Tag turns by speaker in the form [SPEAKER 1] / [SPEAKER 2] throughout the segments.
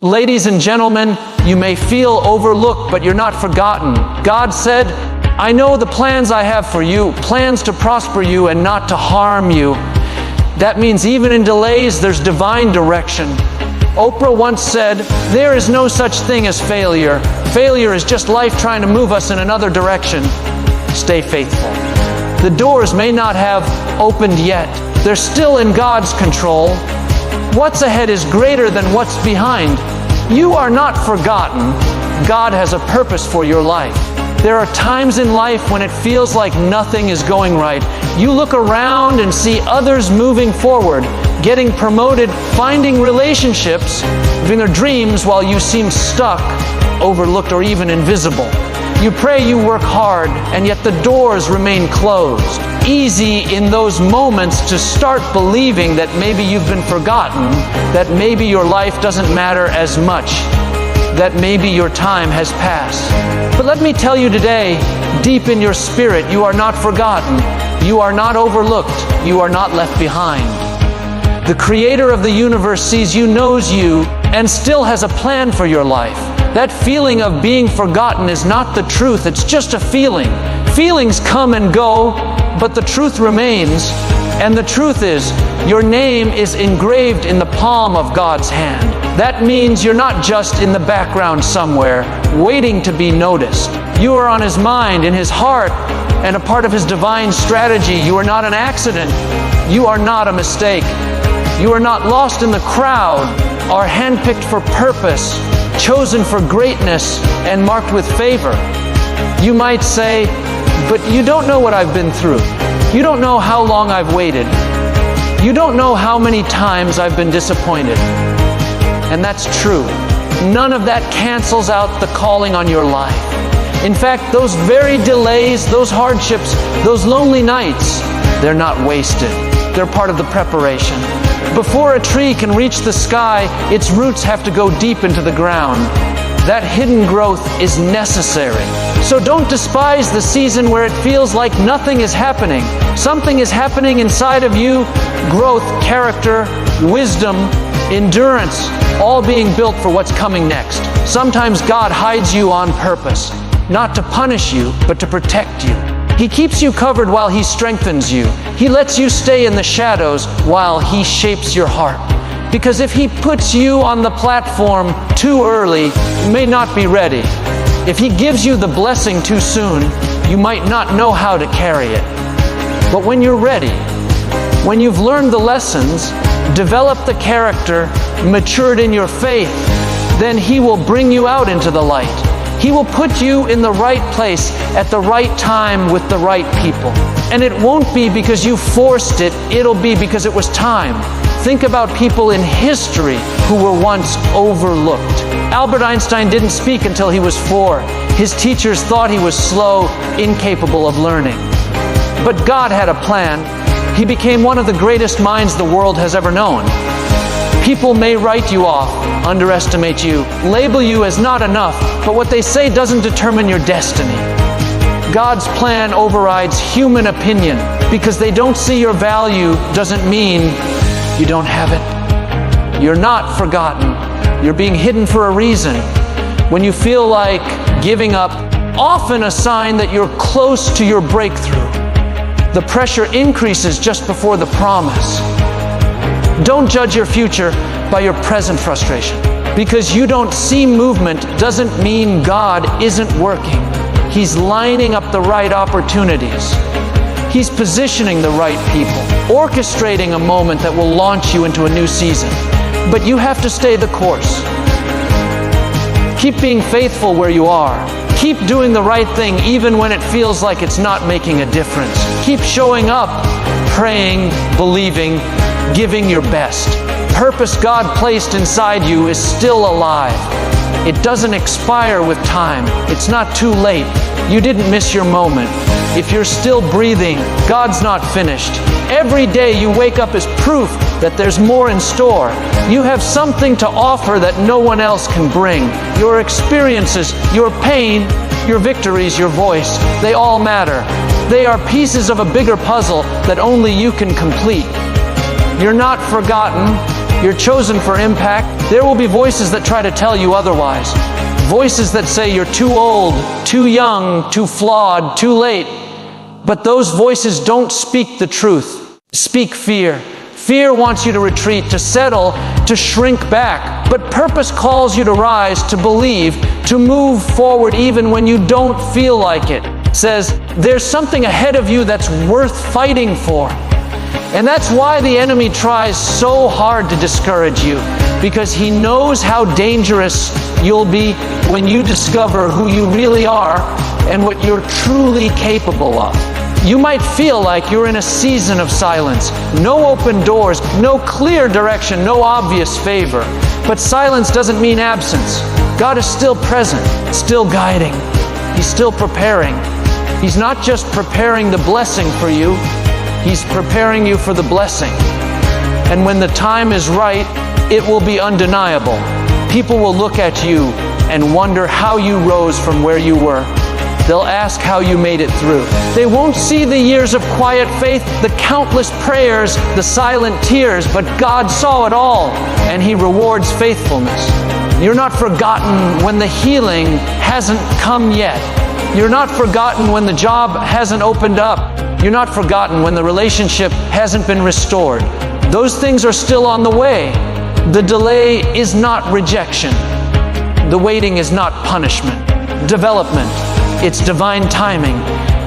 [SPEAKER 1] Ladies and gentlemen, you may feel overlooked, but you're not forgotten. God said, "I know the plans I have for you, plans to prosper you and not to harm you." That means even in delays, there's divine direction. Oprah once said, "There is no such thing as failure. Failure is just life trying to move us in another direction." Stay faithful. The doors may not have opened yet. They're still in God's control. What's ahead is greater than what's behind. You are not forgotten. God has a purpose for your life. There are times in life when it feels like nothing is going right. You look around and see others moving forward, getting promoted, finding relationships, living their dreams while you seem stuck, overlooked, or even invisible. You pray, you work hard, and yet the doors remain closed. Easy in those moments to start believing that maybe you've been forgotten, that maybe your life doesn't matter as much, that maybe your time has passed. But let me tell you today, deep in your spirit, you are not forgotten. You are not overlooked. You are not left behind. The Creator of the universe sees you, knows you, and still has a plan for your life. That feeling of being forgotten is not the truth. It's just a feeling. Feelings come and go, but the truth remains. And the truth is, your name is engraved in the palm of God's hand. That means you're not just in the background somewhere, waiting to be noticed. You are on His mind, in His heart, and a part of His divine strategy. You are not an accident. You are not a mistake. You are not lost in the crowd, are handpicked for purpose, chosen for greatness, and marked with favor. You might say, "But you don't know what I've been through. You don't know how long I've waited. You don't know how many times I've been disappointed." And that's true. None of that cancels out the calling on your life. In fact, those very delays, those hardships, those lonely nights, they're not wasted. They're part of the preparation. Before a tree can reach the sky, its roots have to go deep into the ground. That hidden growth is necessary. So don't despise the season where it feels like nothing is happening. Something is happening inside of you. Growth, character, wisdom, endurance, all being built for what's coming next. Sometimes God hides you on purpose, not to punish you, but to protect you. He keeps you covered while He strengthens you. He lets you stay in the shadows while He shapes your heart. Because if He puts you on the platform too early, you may not be ready. If He gives you the blessing too soon, you might not know how to carry it. But when you're ready, when you've learned the lessons, developed the character, matured in your faith, then He will bring you out into the light. He will put you in the right place at the right time with the right people. And it won't be because you forced it, it'll be because it was time. Think about people in history who were once overlooked. Albert Einstein didn't speak until he was 4. His teachers thought he was slow, incapable of learning. But God had a plan. He became one of the greatest minds the world has ever known. People may write you off, underestimate you, label you as not enough, but what they say doesn't determine your destiny. God's plan overrides human opinion. Because they don't see your value doesn't mean you don't have it. You're not forgotten. You're being hidden for a reason. When you feel like giving up, often a sign that you're close to your breakthrough. The pressure increases just before the promise. Don't judge your future by your present frustration. Because you don't see movement doesn't mean God isn't working. He's lining up the right opportunities. He's positioning the right people, orchestrating a moment that will launch you into a new season. But you have to stay the course. Keep being faithful where you are. Keep doing the right thing even when it feels like it's not making a difference. Keep showing up, praying, believing, giving your best. Purpose God placed inside you is still alive. It doesn't expire with time. It's not too late. You didn't miss your moment. If you're still breathing, God's not finished. Every day you wake up is proof that there's more in store. You have something to offer that no one else can bring. Your experiences, your pain, your victories, your voice, they all matter. They are pieces of a bigger puzzle that only you can complete. You're not forgotten. You're chosen for impact. There will be voices that try to tell you otherwise. Voices that say you're too old, too young, too flawed, too late. But those voices don't speak the truth. Speak fear. Fear wants you to retreat, to settle, to shrink back. But purpose calls you to rise, to believe, to move forward even when you don't feel like it. Says, there's something ahead of you that's worth fighting for. And that's why the enemy tries so hard to discourage you, because he knows how dangerous you'll be when you discover who you really are and what you're truly capable of. You might feel like you're in a season of silence. No open doors, no clear direction, no obvious favor. But silence doesn't mean absence. God is still present, still guiding. He's still preparing. He's not just preparing the blessing for you, He's preparing you for the blessing. And when the time is right, it will be undeniable. People will look at you and wonder how you rose from where you were. They'll ask how you made it through. They won't see the years of quiet faith, the countless prayers, the silent tears, but God saw it all, and He rewards faithfulness. You're not forgotten when the healing hasn't come yet. You're not forgotten when the job hasn't opened up. You're not forgotten when the relationship hasn't been restored. Those things are still on the way. The delay is not rejection. The waiting is not punishment. Development. It's divine timing.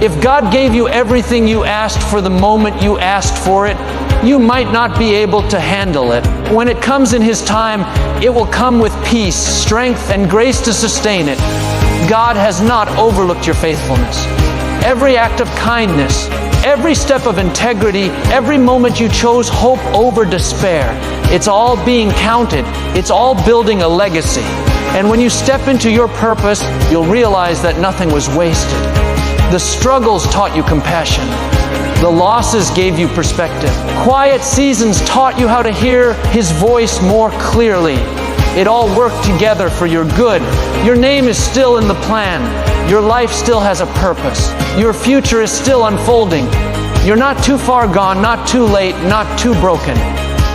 [SPEAKER 1] If God gave you everything you asked for the moment you asked for it, you might not be able to handle it. When it comes in His time, it will come with peace, strength, and grace to sustain it. God has not overlooked your faithfulness. Every act of kindness, every step of integrity, every moment you chose hope over despair, it's all being counted. It's all building a legacy. And when you step into your purpose, you'll realize that nothing was wasted. The struggles taught you compassion. The losses gave you perspective. Quiet seasons taught you how to hear His voice more clearly. It all worked together for your good. Your name is still in the plan. Your life still has a purpose. Your future is still unfolding. You're not too far gone, not too late, not too broken.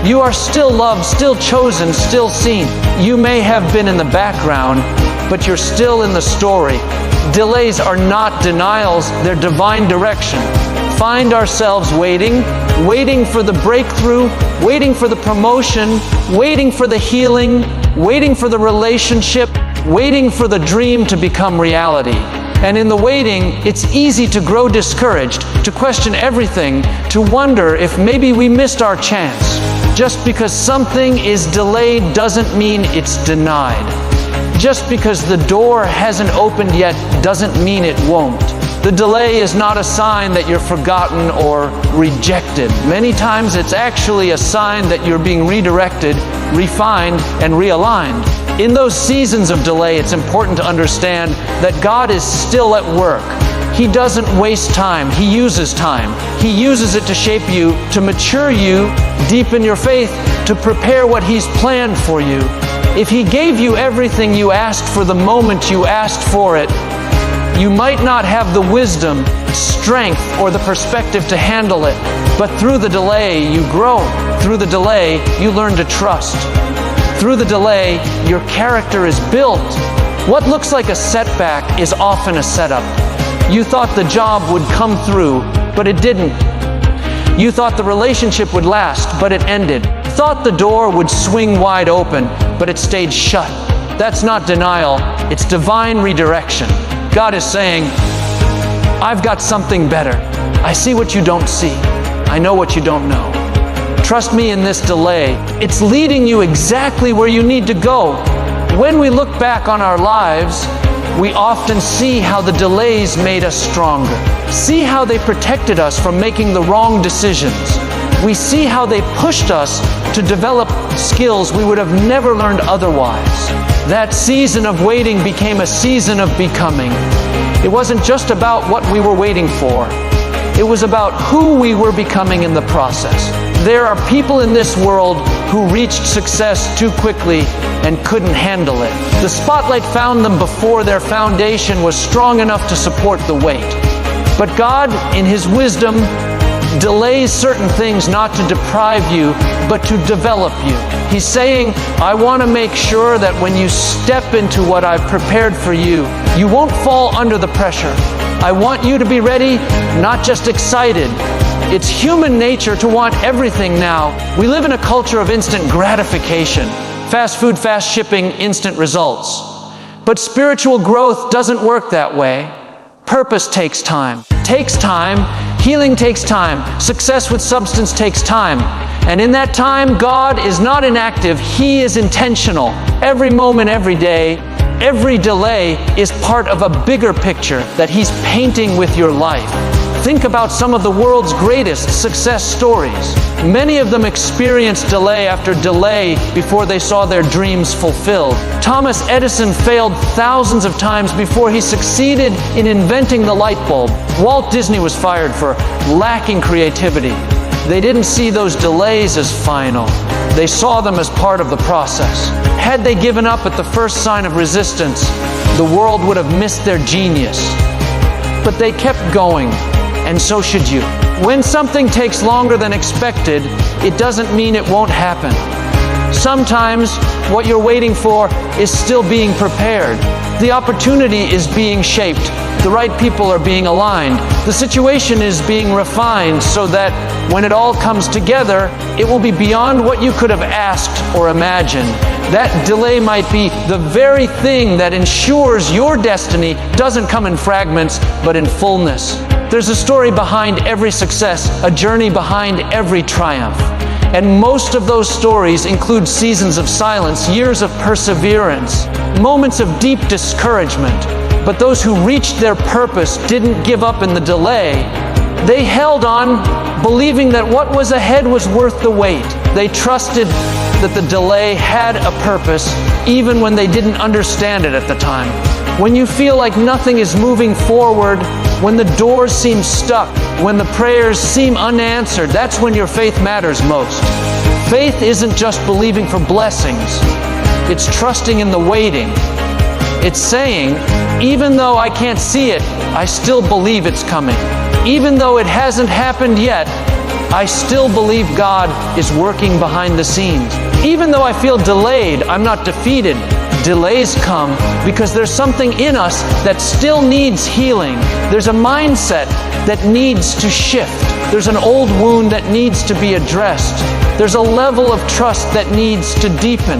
[SPEAKER 1] You are still loved, still chosen, still seen. You may have been in the background, but you're still in the story. Delays are not denials, they're divine direction. Find ourselves waiting for the breakthrough, waiting for the promotion, waiting for the healing, waiting for the relationship, waiting for the dream to become reality. And in the waiting, it's easy to grow discouraged, to question everything, to wonder if maybe we missed our chance. Just because something is delayed doesn't mean it's denied. Just because the door hasn't opened yet doesn't mean it won't. The delay is not a sign that you're forgotten or rejected. Many times it's actually a sign that you're being redirected, refined, and realigned. In those seasons of delay, it's important to understand that God is still at work. He doesn't waste time. He uses time. He uses it to shape you, to mature you, deepen your faith, to prepare what He's planned for you. If He gave you everything you asked for the moment you asked for it, you might not have the wisdom, strength, or the perspective to handle it. But through the delay, you grow. Through the delay, you learn to trust. Through the delay, your character is built. What looks like a setback is often a setup. You thought the job would come through, but it didn't. You thought the relationship would last, but it ended. Thought the door would swing wide open, but it stayed shut. That's not denial, it's divine redirection. God is saying, I've got something better. I see what you don't see. I know what you don't know. Trust me in this delay. It's leading you exactly where you need to go. When we look back on our lives, we often see how the delays made us stronger. See how they protected us from making the wrong decisions. We see how they pushed us to develop skills we would have never learned otherwise. That season of waiting became a season of becoming. It wasn't just about what we were waiting for. It was about who we were becoming in the process. There are people in this world who reached success too quickly and couldn't handle it. The spotlight found them before their foundation was strong enough to support the weight. But God, in His wisdom, delays certain things not to deprive you, but to develop you. He's saying, I want to make sure that when you step into what I've prepared for you, you won't fall under the pressure. I want you to be ready, not just excited. It's human nature to want everything now. We live in a culture of instant gratification. Fast food, fast shipping, instant results. But spiritual growth doesn't work that way. Purpose takes time. Healing takes time. Success with substance takes time. And in that time, God is not inactive. He is intentional. Every moment, every day, every delay is part of a bigger picture that He's painting with your life. Think about some of the world's greatest success stories. Many of them experienced delay after delay before they saw their dreams fulfilled. Thomas Edison failed thousands of times before he succeeded in inventing the light bulb. Walt Disney was fired for lacking creativity. They didn't see those delays as final. They saw them as part of the process. Had they given up at the first sign of resistance, the world would have missed their genius. But they kept going. And so should you. When something takes longer than expected, it doesn't mean it won't happen. Sometimes what you're waiting for is still being prepared. The opportunity is being shaped. The right people are being aligned. The situation is being refined so that when it all comes together, it will be beyond what you could have asked or imagined. That delay might be the very thing that ensures your destiny doesn't come in fragments, but in fullness. There's a story behind every success, a journey behind every triumph. And most of those stories include seasons of silence, years of perseverance, moments of deep discouragement. But those who reached their purpose didn't give up in the delay. They held on, believing that what was ahead was worth the wait. They trusted that the delay had a purpose, even when they didn't understand it at the time. When you feel like nothing is moving forward, when the doors seem stuck, when the prayers seem unanswered, that's when your faith matters most. Faith isn't just believing for blessings. It's trusting in the waiting. It's saying, even though I can't see it, I still believe it's coming. Even though it hasn't happened yet, I still believe God is working behind the scenes. Even though I feel delayed, I'm not defeated. Delays come because there's something in us that still needs healing. There's a mindset that needs to shift. There's an old wound that needs to be addressed. There's a level of trust that needs to deepen.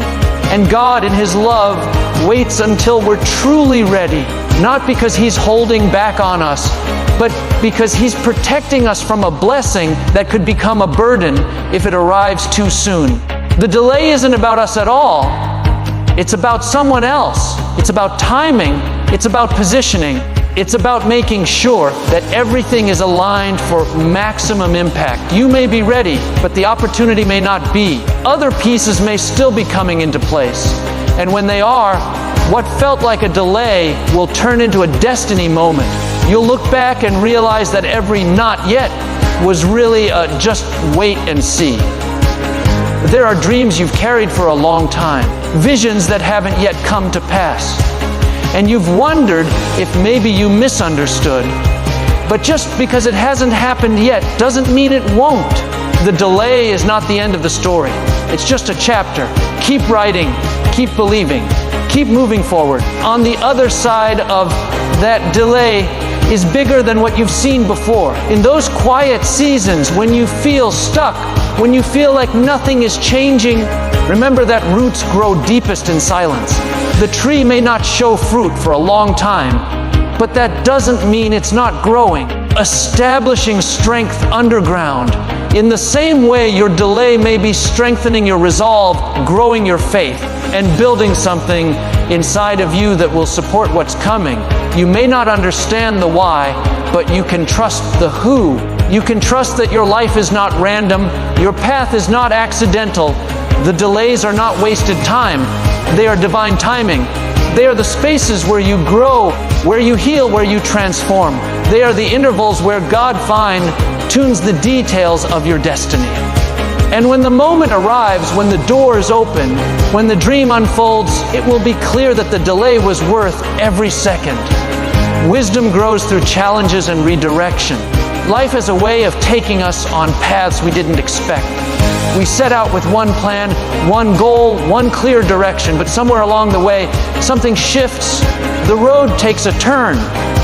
[SPEAKER 1] And God, in His love, waits until we're truly ready, not because He's holding back on us, but because He's protecting us from a blessing that could become a burden if it arrives too soon. The delay isn't about us at all. It's about someone else. It's about timing. It's about positioning. It's about making sure that everything is aligned for maximum impact. You may be ready, but the opportunity may not be. Other pieces may still be coming into place. And when they are, what felt like a delay will turn into a destiny moment. You'll look back and realize that every not yet was really just wait and see. There are dreams you've carried for a long time, visions that haven't yet come to pass. And you've wondered if maybe you misunderstood. But just because it hasn't happened yet doesn't mean it won't. The delay is not the end of the story. It's just a chapter. Keep writing, keep believing, keep moving forward. On the other side of that delay is bigger than what you've seen before. In those quiet seasons when you feel stuck, when you feel like nothing is changing, remember that roots grow deepest in silence. The tree may not show fruit for a long time, but that doesn't mean it's not growing, establishing strength underground. In the same way, your delay may be strengthening your resolve, growing your faith, and building something inside of you that will support what's coming. You may not understand the why, but you can trust the who. You can trust that your life is not random, your path is not accidental, the delays are not wasted time, they are divine timing. They are the spaces where you grow, where you heal, where you transform. They are the intervals where God fine-tunes the details of your destiny. And when the moment arrives, when the doors open, when the dream unfolds, it will be clear that the delay was worth every second. Wisdom grows through challenges and redirection. Life has a way of taking us on paths we didn't expect. We set out with one plan, one goal, one clear direction, but somewhere along the way, something shifts. The road takes a turn.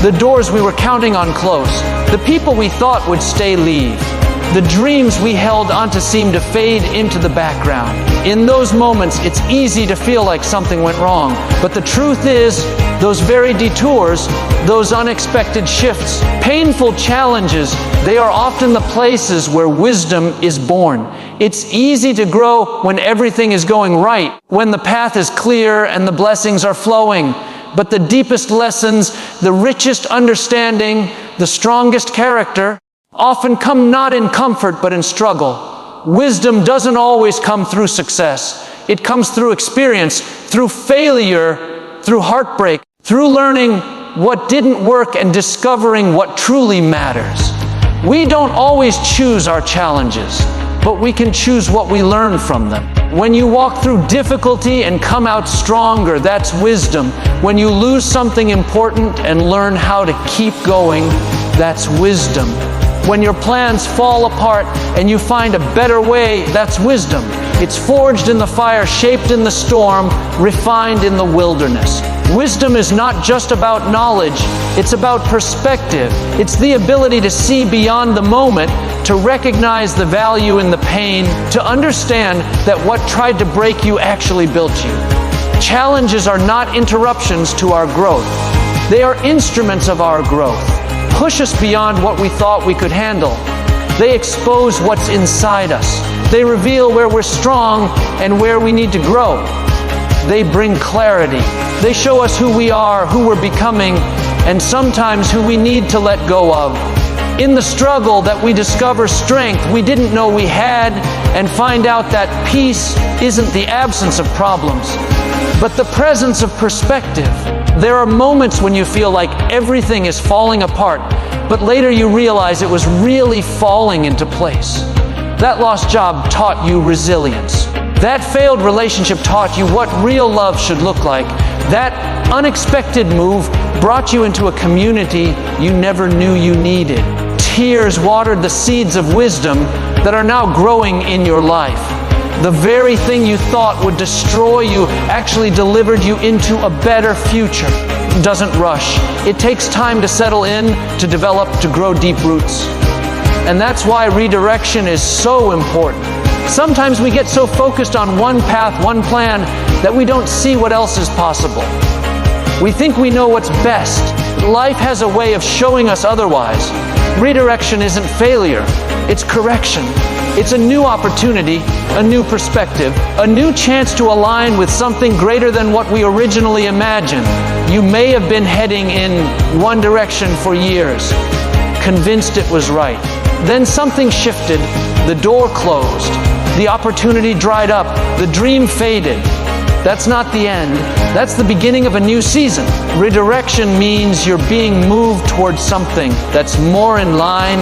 [SPEAKER 1] The doors we were counting on close. The people we thought would stay leave. The dreams we held on to seem to fade into the background. In those moments, it's easy to feel like something went wrong. But the truth is, those very detours, those unexpected shifts, painful challenges, they are often the places where wisdom is born. It's easy to grow when everything is going right, when the path is clear and the blessings are flowing. But the deepest lessons, the richest understanding, the strongest character, often come not in comfort but in struggle. Wisdom doesn't always come through success. It comes through experience, through failure, through heartbreak, through learning what didn't work and discovering what truly matters. We don't always choose our challenges, but we can choose what we learn from them. When you walk through difficulty and come out stronger, that's wisdom. When you lose something important and learn how to keep going, that's wisdom. When your plans fall apart and you find a better way, that's wisdom. It's forged in the fire, shaped in the storm, refined in the wilderness. Wisdom is not just about knowledge, it's about perspective. It's the ability to see beyond the moment, to recognize the value in the pain, to understand that what tried to break you actually built you. Challenges are not interruptions to our growth. They are instruments of our growth. Push us beyond what we thought we could handle. They expose what's inside us. They reveal where we're strong and where we need to grow. They bring clarity. They show us who we are, who we're becoming, and sometimes who we need to let go of. In the struggle that we discover strength we didn't know we had, and find out that peace isn't the absence of problems, but the presence of perspective. There are moments when you feel like everything is falling apart, but later you realize it was really falling into place. That lost job taught you resilience. That failed relationship taught you what real love should look like. That unexpected move brought you into a community you never knew you needed. Tears watered the seeds of wisdom that are now growing in your life. The very thing you thought would destroy you actually delivered you into a better future. It doesn't rush. It takes time to settle in, to develop, to grow deep roots. And that's why redirection is so important. Sometimes we get so focused on one path, one plan, that we don't see what else is possible. We think we know what's best. Life has a way of showing us otherwise. Redirection isn't failure, it's correction. It's a new opportunity, a new perspective, a new chance to align with something greater than what we originally imagined. You may have been heading in one direction for years, convinced it was right. Then something shifted, the door closed, the opportunity dried up, the dream faded. That's not the end. That's the beginning of a new season. Redirection means you're being moved towards something that's more in line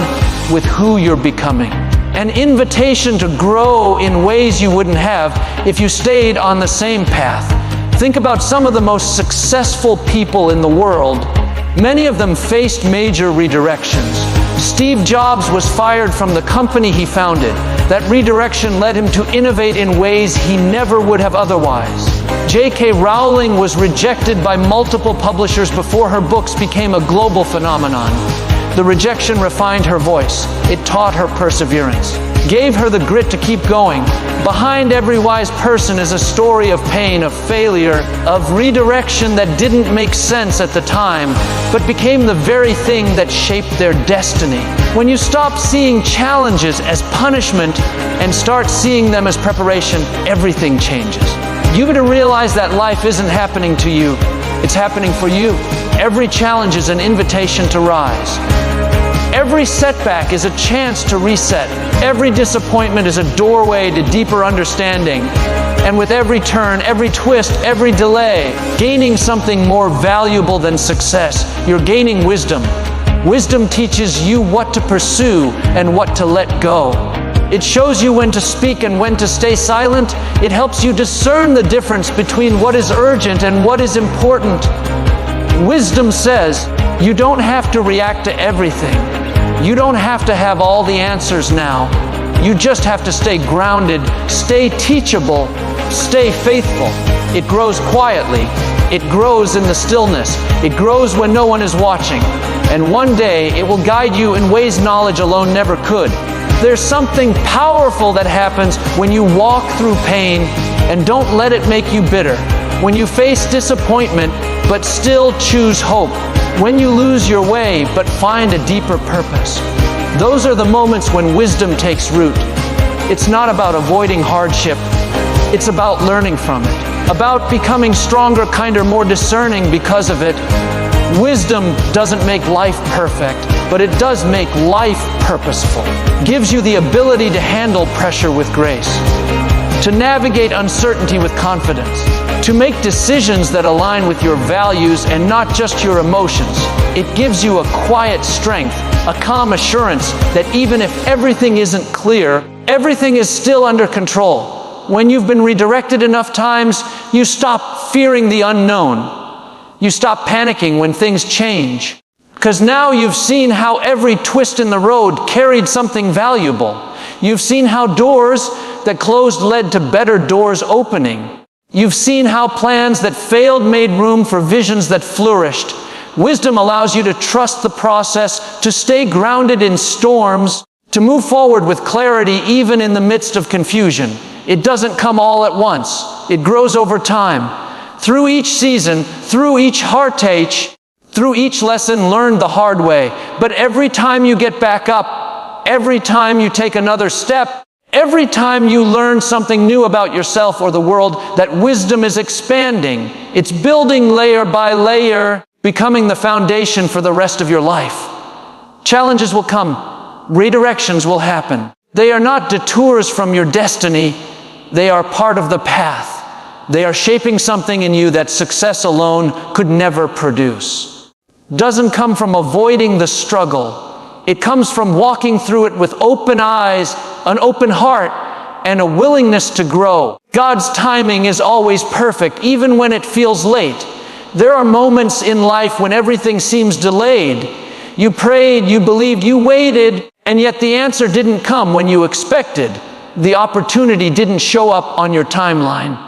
[SPEAKER 1] with who you're becoming. An invitation to grow in ways you wouldn't have if you stayed on the same path. Think about some of the most successful people in the world. Many of them faced major redirections. Steve Jobs was fired from the company he founded. That redirection led him to innovate in ways he never would have otherwise. J.K. Rowling was rejected by multiple publishers before her books became a global phenomenon. The rejection refined her voice. It taught her perseverance, gave her the grit to keep going. Behind every wise person is a story of pain, of failure, of redirection that didn't make sense at the time, but became the very thing that shaped their destiny. When you stop seeing challenges as punishment and start seeing them as preparation, everything changes. You got to realize that life isn't happening to you. It's happening for you. Every challenge is an invitation to rise. Every setback is a chance to reset. Every disappointment is a doorway to deeper understanding. And with every turn, every twist, every delay, gaining something more valuable than success, you're gaining wisdom. Wisdom teaches you what to pursue and what to let go. It shows you when to speak and when to stay silent. It helps you discern the difference between what is urgent and what is important. Wisdom says you don't have to react to everything. You don't have to have all the answers now. You just have to stay grounded, stay teachable, stay faithful. It grows quietly. It grows in the stillness. It grows when no one is watching. And one day, it will guide you in ways knowledge alone never could. There's something powerful that happens when you walk through pain and don't let it make you bitter. When you face disappointment, but still choose hope. When you lose your way, but find a deeper purpose. Those are the moments when wisdom takes root. It's not about avoiding hardship. It's about learning from it. About becoming stronger, kinder, more discerning because of it. Wisdom doesn't make life perfect, but it does make life purposeful. Gives you the ability to handle pressure with grace. To navigate uncertainty with confidence. To make decisions that align with your values and not just your emotions. It gives you a quiet strength, a calm assurance that even if everything isn't clear, everything is still under control. When you've been redirected enough times, you stop fearing the unknown. You stop panicking when things change. Because now you've seen how every twist in the road carried something valuable. You've seen how doors that closed led to better doors opening. You've seen how plans that failed made room for visions that flourished. Wisdom allows you to trust the process, to stay grounded in storms, to move forward with clarity even in the midst of confusion. It doesn't come all at once. It grows over time. Through each season, through each heartache, through each lesson learned the hard way. But every time you get back up, every time you take another step, every time you learn something new about yourself or the world, that wisdom is expanding. It's building layer by layer, becoming the foundation for the rest of your life. Challenges will come. Redirections will happen. They are not detours from your destiny. They are part of the path. They are shaping something in you that success alone could never produce. Doesn't come from avoiding the struggle. It comes from walking through it with open eyes, an open heart, and a willingness to grow. God's timing is always perfect, even when it feels late. There are moments in life when everything seems delayed. You prayed, you believed, you waited, and yet the answer didn't come when you expected. The opportunity didn't show up on your timeline.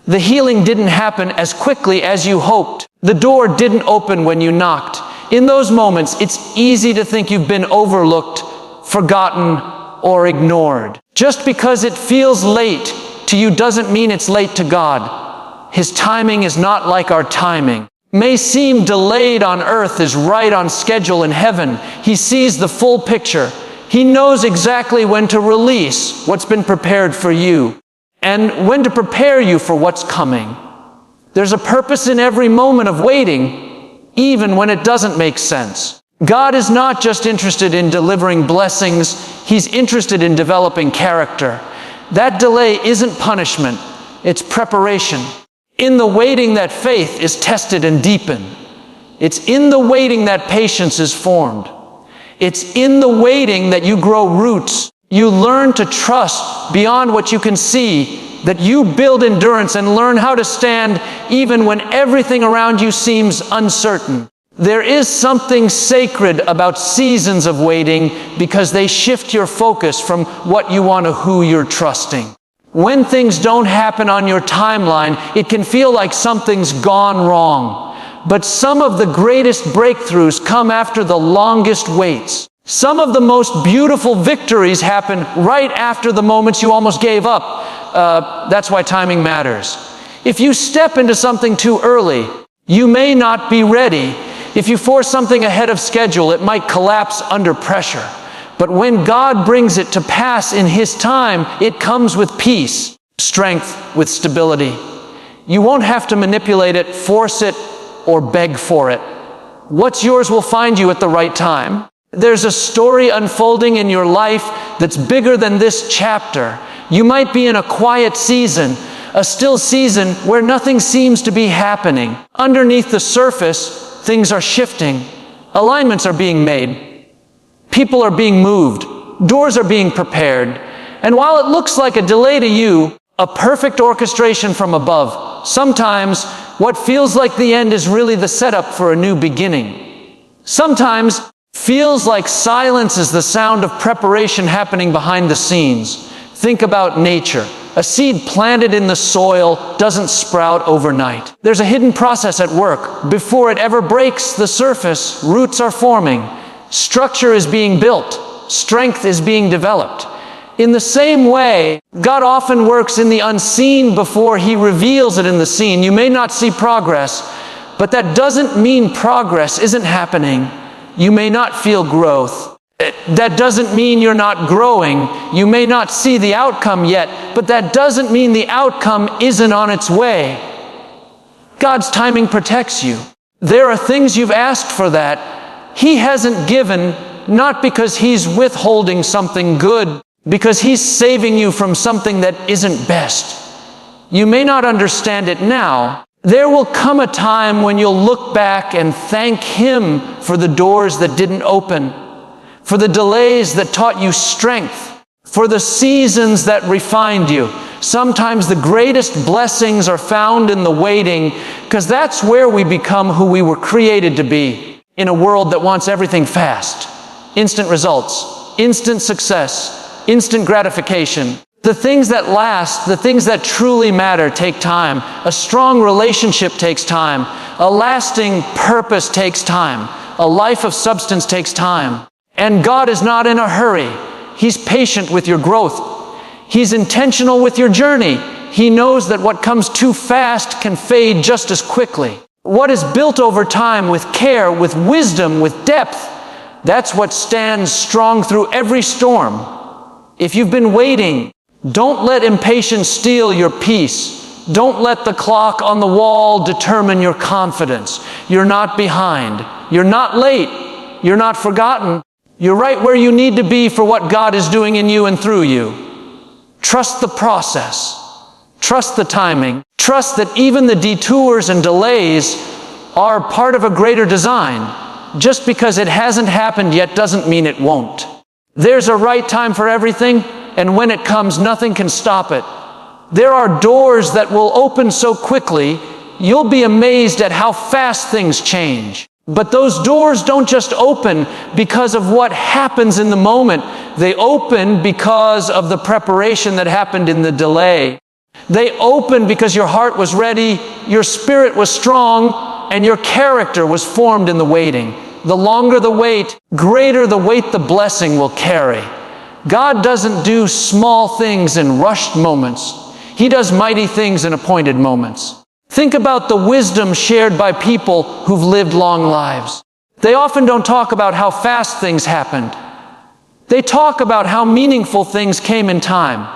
[SPEAKER 1] The healing didn't happen as quickly as you hoped. The door didn't open when you knocked. In those moments, it's easy to think you've been overlooked, forgotten, or ignored. Just because it feels late to you doesn't mean it's late to God. His timing is not like our timing. May seem delayed on earth is right on schedule in heaven. He sees the full picture. He knows exactly when to release what's been prepared for you and when to prepare you for what's coming. There's a purpose in every moment of waiting, even when it doesn't make sense. God is not just interested in delivering blessings, He's interested in developing character. That delay isn't punishment, it's preparation. In the waiting that faith is tested and deepened. It's in the waiting that patience is formed. It's in the waiting that you grow roots. You learn to trust beyond what you can see, that you build endurance and learn how to stand even when everything around you seems uncertain. There is something sacred about seasons of waiting because they shift your focus from what you want to who you're trusting. When things don't happen on your timeline, it can feel like something's gone wrong. But some of the greatest breakthroughs come after the longest waits. Some of the most beautiful victories happen right after the moments you almost gave up. That's why timing matters. If you step into something too early, you may not be ready. If you force something ahead of schedule, it might collapse under pressure. But when God brings it to pass in His time, it comes with peace, strength with stability. You won't have to manipulate it, force it, or beg for it. What's yours will find you at the right time. There's a story unfolding in your life that's bigger than this chapter. You might be in a quiet season, a still season where nothing seems to be happening. Underneath the surface, things are shifting. Alignments are being made. People are being moved. Doors are being prepared. And while it looks like a delay to you, a perfect orchestration from above, sometimes what feels like the end is really the setup for a new beginning. Sometimes feels like silence is the sound of preparation happening behind the scenes. Think about nature. A seed planted in the soil doesn't sprout overnight. There's a hidden process at work. Before it ever breaks the surface, roots are forming. Structure is being built. Strength is being developed. In the same way, God often works in the unseen before He reveals it in the seen. You may not see progress, but that doesn't mean progress isn't happening. You may not feel growth. That doesn't mean you're not growing. You may not see the outcome yet, but that doesn't mean the outcome isn't on its way. God's timing protects you. There are things you've asked for that He hasn't given, not because He's withholding something good, because He's saving you from something that isn't best. You may not understand it now. There will come a time when you'll look back and thank Him for the doors that didn't open, for the delays that taught you strength, for the seasons that refined you. Sometimes the greatest blessings are found in the waiting, because that's where we become who we were created to be, in a world that wants everything fast. Instant results, instant success, instant gratification. The things that last, the things that truly matter take time. A strong relationship takes time. A lasting purpose takes time. A life of substance takes time. And God is not in a hurry. He's patient with your growth. He's intentional with your journey. He knows that what comes too fast can fade just as quickly. What is built over time with care, with wisdom, with depth, that's what stands strong through every storm. If you've been waiting, don't let impatience steal your peace. Don't let the clock on the wall determine your confidence. You're not behind. You're not late. You're not forgotten. You're right where you need to be for what God is doing in you and through you. Trust the process. Trust the timing. Trust that even the detours and delays are part of a greater design. Just because it hasn't happened yet doesn't mean it won't. There's a right time for everything, and when it comes, nothing can stop it. There are doors that will open so quickly, you'll be amazed at how fast things change. But those doors don't just open because of what happens in the moment. They open because of the preparation that happened in the delay. They open because your heart was ready, your spirit was strong, and your character was formed in the waiting. The longer the wait, greater the weight the blessing will carry. God doesn't do small things in rushed moments. He does mighty things in appointed moments. Think about the wisdom shared by people who've lived long lives. They often don't talk about how fast things happened. They talk about how meaningful things came in time.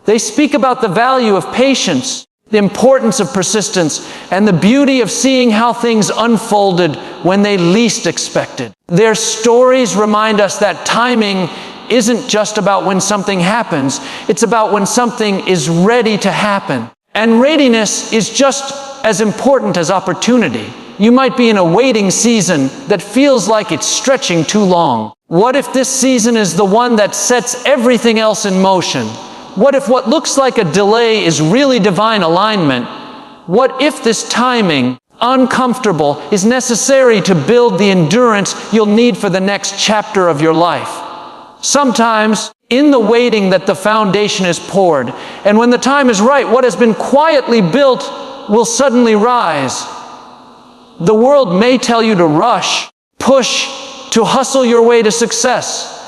[SPEAKER 1] They speak about the value of patience, the importance of persistence, and the beauty of seeing how things unfolded when they least expected. Their stories remind us that timing isn't just about when something happens. It's about when something is ready to happen. And readiness is just as important as opportunity. You might be in a waiting season that feels like it's stretching too long. What if this season is the one that sets everything else in motion? What if what looks like a delay is really divine alignment? What if this timing, uncomfortable, is necessary to build the endurance you'll need for the next chapter of your life? Sometimes, in the waiting that the foundation is poured, and when the time is right, what has been quietly built will suddenly rise. The world may tell you to rush, push, to hustle your way to success.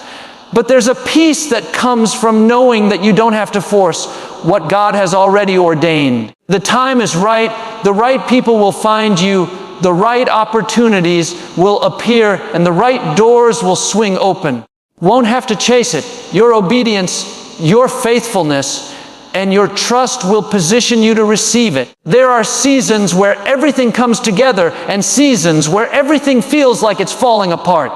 [SPEAKER 1] But there's a peace that comes from knowing that you don't have to force what God has already ordained. The time is right, the right people will find you, the right opportunities will appear, and the right doors will swing open. Won't have to chase it. Your obedience, your faithfulness, and your trust will position you to receive it. There are seasons where everything comes together and seasons where everything feels like it's falling apart.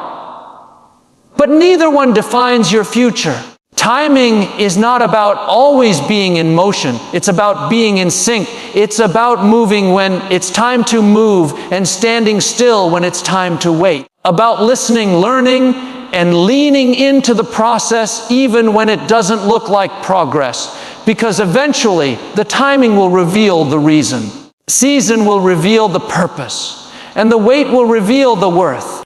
[SPEAKER 1] But neither one defines your future. Timing is not about always being in motion. It's about being in sync. It's about moving when it's time to move and standing still when it's time to wait. About listening, learning, and leaning into the process even when it doesn't look like progress. Because eventually, the timing will reveal the reason. Season will reveal the purpose. And the wait will reveal the worth.